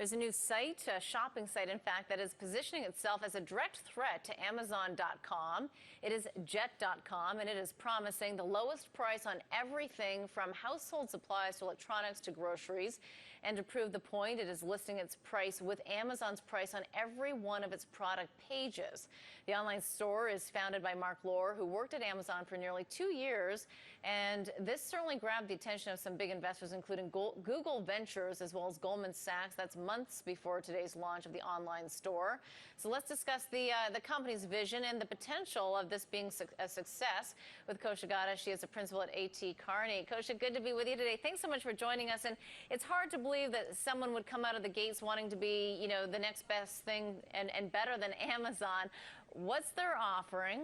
There's a new site, a shopping site, in fact, that is positioning itself as a direct threat to Amazon.com. It is Jet.com, and it is promising the lowest price on everything from household supplies to electronics to groceries. And to prove the point, it is listing its price with Amazon's price on every one of its product pages. The online store is founded by Mark Lohr, who worked at Amazon for nearly 2 years. And this certainly grabbed the attention of some big investors, including Google Ventures as well as Goldman Sachs. That's months before today's launch of the online store. So let's discuss the company's vision and the potential of this being a success with Kosha Gada. She is a principal at A.T. Kearney. Kosha, good to be with you today. Thanks so much for joining us. And it's hard to believe that someone would come out of the gates wanting to be, you know, the next best thing and better than Amazon. What's their offering?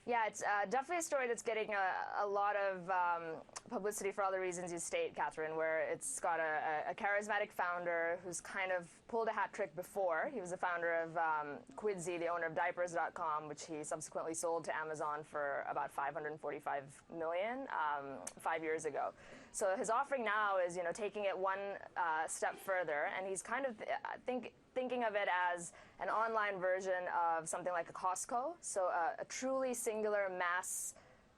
Yeah, it's definitely a story that's getting a lot of publicity for all the reasons you state, Catherine, where it's got a charismatic founder who's kind of pulled a hat trick before. He was the founder of Quidsy, the owner of Diapers.com, which he subsequently sold to Amazon for about $545 million 5 years ago. So his offering now is, you know, taking it one step further, and he's kind of, thinking of it as an online version of something like a Costco, so a truly singular mass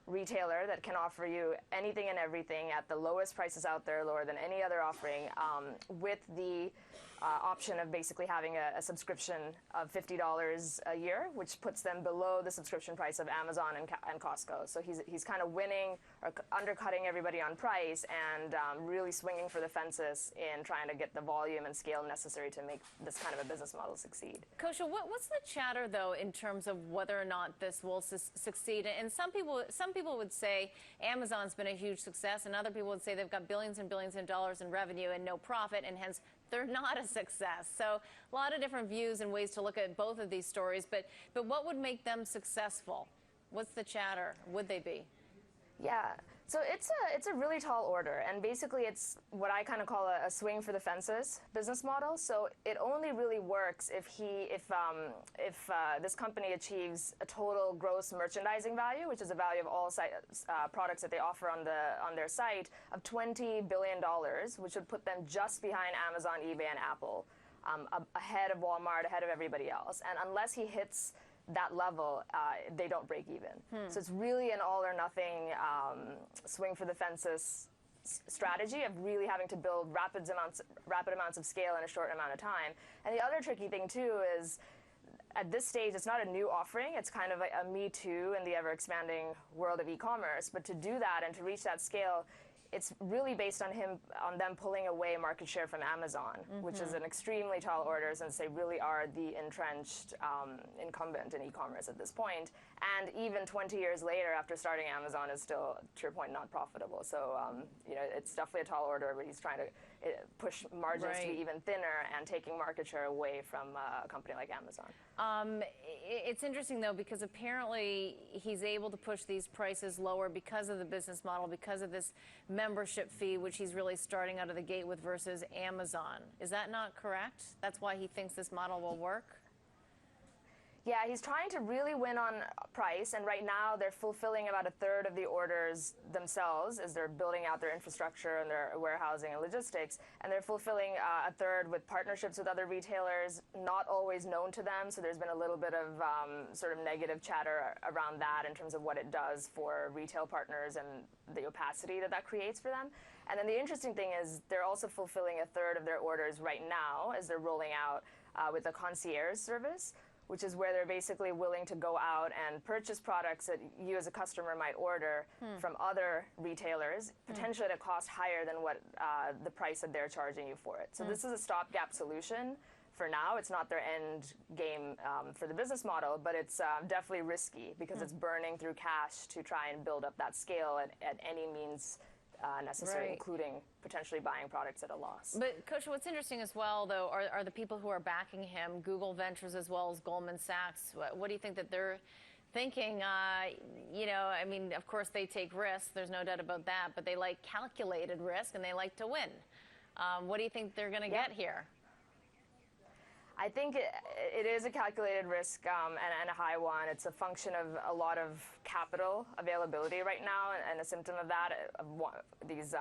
retailer that can offer you anything and everything at the lowest prices out there, lower than any other offering, with the option of basically having a subscription of $50 a year, which puts them below the subscription price of Amazon and Costco. So he's kind of winning or undercutting everybody on price and really swinging for the fences in trying to get the volume and scale necessary to make this kind of a business model succeed. Kosha, what's the chatter, though, in terms of whether or not this will succeed? And some people would say Amazon's been a huge success, and other people would say they've got billions and billions of dollars in revenue and no profit, and hence they're not a success. So a lot of different views and ways to look at both of these stories. But what would make them successful? What's the chatter? Would they be? Yeah, so it's a really tall order, and basically it's what I kind of call a swing for the fences business model. So it only really works if this company achieves a total gross merchandising value, which is the value of all products that they offer on their site, of $20 billion, which would put them just behind Amazon, eBay, and Apple, ahead of Walmart, ahead of everybody else. And unless he hits that level, they don't break even. So it's really an all or nothing swing for the fences strategy of really having to build rapid amounts of scale in a short amount of time. And the other tricky thing too is, at this stage, it's not a new offering. It's kind of like a me too in the ever expanding world of e-commerce. But to do that and to reach that scale, it's really based on them pulling away market share from Amazon, which is an extremely tall order since they really are the entrenched incumbent in e-commerce at this point. And even 20 years later, after starting Amazon, is still, to your point, not profitable. So you know, it's definitely a tall order, but he's trying to push margins to be even thinner and taking market share away from a company like Amazon. It's interesting, though, because apparently he's able to push these prices lower because of the business model, because of this membership fee, which he's really starting out of the gate with versus Amazon. Is that not correct? That's why he thinks this model will work? Yeah, he's trying to really win on price, and right now they're fulfilling about a third of the orders themselves as they're building out their infrastructure and their warehousing and logistics, and they're fulfilling a third with partnerships with other retailers, not always known to them, so there's been a little bit of sort of negative chatter around that in terms of what it does for retail partners and the opacity that creates for them. And then the interesting thing is they're also fulfilling a third of their orders right now as they're rolling out with a concierge service, which is where they're basically willing to go out and purchase products that you as a customer might order from other retailers, potentially at a cost higher than what the price that they're charging you for it. So this is a stopgap solution for now. It's not their end game for the business model, but it's definitely risky because it's burning through cash to try and build up that scale at any means necessary, including potentially buying products at a loss. But, Kosha, what's interesting as well, though, are the people who are backing him, Google Ventures as well as Goldman Sachs. What do you think that they're thinking? You know, I mean, of course, they take risks. There's no doubt about that. But they like calculated risk, and they like to win. What do you think they're going to get here? I think it is a calculated risk and a high one. It's a function of a lot of capital availability right now, and a symptom of that, of these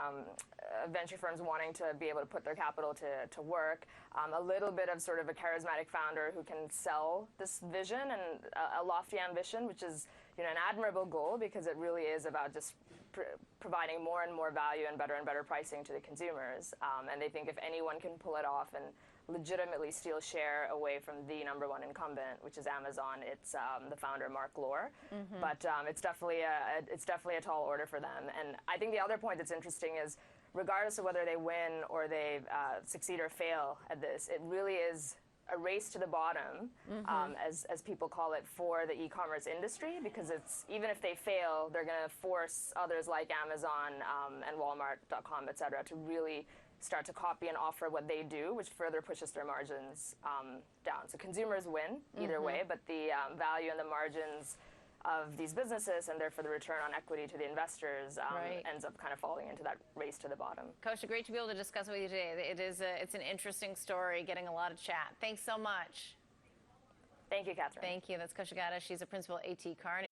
venture firms wanting to be able to put their capital to work. A little bit of sort of a charismatic founder who can sell this vision and a lofty ambition, which is an admirable goal, because it really is about just providing more and more value and better pricing to the consumers. And they think if anyone can pull it off and legitimately steal share away from the #1 incumbent, which is Amazon, it's the founder Mark Lore. But it's definitely a tall order for them. And I think the other point that's interesting is, regardless of whether they win or they succeed or fail at this, it really is a race to the bottom, as people call it, for the e-commerce industry, because it's, even if they fail, they're going to force others like Amazon and Walmart.com, et cetera, to really start to copy and offer what they do, which further pushes their margins down. So consumers win either way, but the value and the margins of these businesses, and therefore the return on equity to the investors, ends up kind of falling into that race to the bottom. Kosha, great to be able to discuss with you today. It's an interesting story, getting a lot of chat. Thanks so much. Thank you, Catherine. Thank you. That's Kosha Gada. She's a principal at AT Kearney.